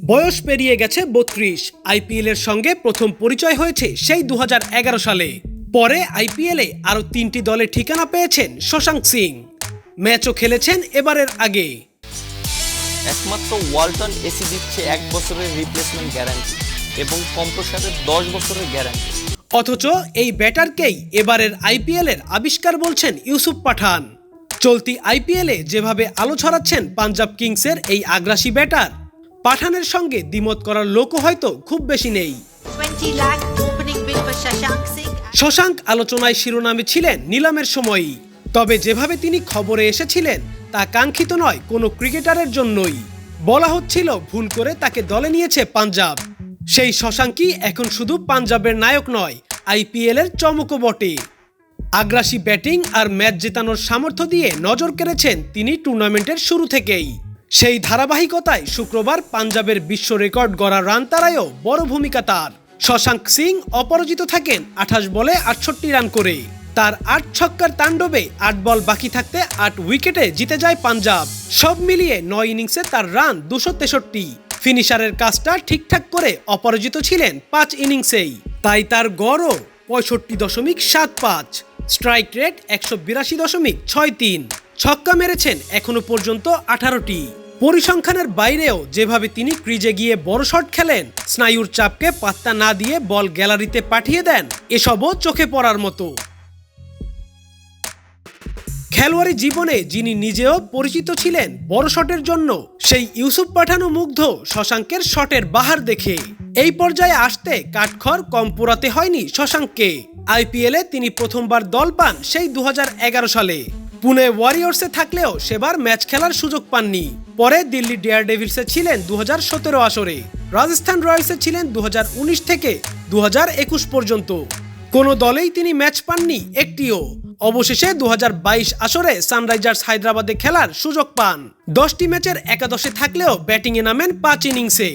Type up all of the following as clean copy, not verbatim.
বয়স পেরিয়ে গেছে ৩২। আইপিএল এর সঙ্গে প্রথম পরিচয় হয়েছে সেই ২০১১ সালে। পরে আইপিএলে আরও ৩টি দলে ঠিকানা পেয়েছেন শশাঙ্ক সিং। ম্যাচও খেলেছেন এবারের আগে। একমাত্র ওয়ালটন এসি দিচ্ছে 1 বছরের রিপ্লেসমেন্ট গ্যারান্টি এবং কম্প্রেসারের 10 বছরের গ্যারান্টি। অথচ এই ব্যাটারকেই এবারের আইপিএল এর আবিষ্কার বলছেন ইউসুফ পাঠান। চলতি আইপিএলে যেভাবে আলো ছড়াচ্ছেন পাঞ্জাব কিংসের এই আগ্রাসী ব্যাটার, পাঠানের সঙ্গে দ্বিমত করার লোকও হয়তো খুব বেশি নেই। শশাঙ্ক আলোচনায় শিরোনামে ছিলেন নিলামের সময়ই। তবে যেভাবে তিনি খবরে এসেছিলেন তা কাঙ্ক্ষিত নয় কোনো ক্রিকেটারের জন্যই। বলা হচ্ছিল ভুল করে তাকে দলে নিয়েছে পাঞ্জাব। সেই শশাঙ্কই এখন শুধু পাঞ্জাবের নায়ক নয়, আইপিএল এর চমকও বটে। আগ্রাসী ব্যাটিং আর ম্যাচ জেতানোর সামর্থ্য দিয়ে নজর কেড়েছেন তিনি টুর্নামেন্টের শুরু থেকেই। সেই ধারাবাহিকতায় শুক্রবার পাঞ্জাবের বিশ্ব রেকর্ড গড়া রান তাড়ায়ও বড় ভূমিকা তার। শশাঙ্ক সিং অপরাজিত থাকেন 28 বলে 68 রান করে। তার 8 ছক্কার তাণ্ডবে 8 বল বাকি থাকতে 8 উইকেটে জিতে যায় পাঞ্জাব। সব মিলিয়ে 9 ইনিংসে তার রান 263। ফিনিশারের কাজটা ঠিকঠাক করে অপরাজিত ছিলেন 5 ইনিংসেই। তাই তার গড়ও 65.75, স্ট্রাইক রেট 182.63, ছক্কা মেরেছেন এখনো পর্যন্ত 18টি। পরিসংখ্যানের বাইরেও যেভাবে তিনি ক্রিজে গিয়ে বড় শট খেলেন, স্নায়ুর চাপকে পাত্তা না দিয়ে বল গ্যালারিতে পাঠিয়ে দেন, এসবও চোখে পড়ার মতো। খেলোয়াড়ি জীবনে যিনি নিজেও পরিচিত ছিলেন বড় শটের জন্য, সেই ইউসুফ পাঠানও মুগ্ধ শশাঙ্কের শটের বাহার দেখে। এই পর্যায়ে আসতে কাঠখড় কম পোড়াতে হয়নি শশাঙ্ককে। আইপিএলে তিনি প্রথমবার দল পান সেই 2011 সালে। পুনে ওয়ারিয়র্সে থাকলেও সেবার ম্যাচ খেলার সুযোগ পাননি। পরে দিল্লি ডেয়ারডেভিলসে ছিলেন 2017 আসরে। রাজস্থান রয়্যালসে ছিলেন 2019 থেকে 2021 পর্যন্ত। কোনো দলেই তিনি ম্যাচ পাননি একটিও। অবশেষে 2022 আসরে সানরাইজার্স হায়দ্রাবাদে খেলার সুযোগ পান। 10টি ম্যাচের একাদশে থাকলেও ব্যাটিংয়ে নামেন 5 ইনিংসে।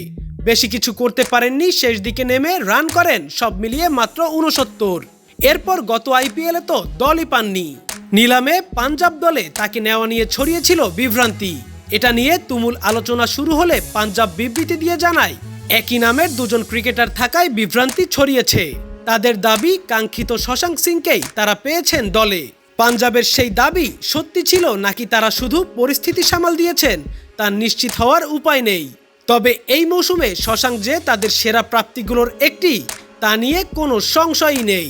বেশি কিছু করতে পারেননি, শেষ দিকে নেমে রান করেন সব মিলিয়ে মাত্র 69। এরপর গত আইপিএলে তো দলই পাননি। নিলামে পাঞ্জাব দলে তাকে নেওয়া নিয়ে ছড়িয়েছিল বিভ্রান্তি। এটা নিয়ে তুমুল আলোচনা শুরু হলে পাঞ্জাব বিবৃতি দিয়ে জানায়, একই নামের দুজন ক্রিকেটার থাকায় বিভ্রান্তি ছড়িয়েছে। তাদের দাবি কাঙ্ক্ষিত শশাঙ্ক সিংকেই তারা পেয়েছেন দলে। পাঞ্জাবের সেই দাবি সত্যি ছিল নাকি তারা শুধু পরিস্থিতি সামাল দিয়েছেন তা নিশ্চিত হওয়ার উপায় নেই। তবে এই মৌসুমে শশাঙ্ক যে তাদের সেরা প্রাপ্তিগুলোর একটি, তা নিয়ে কোনো সংশয়ই নেই।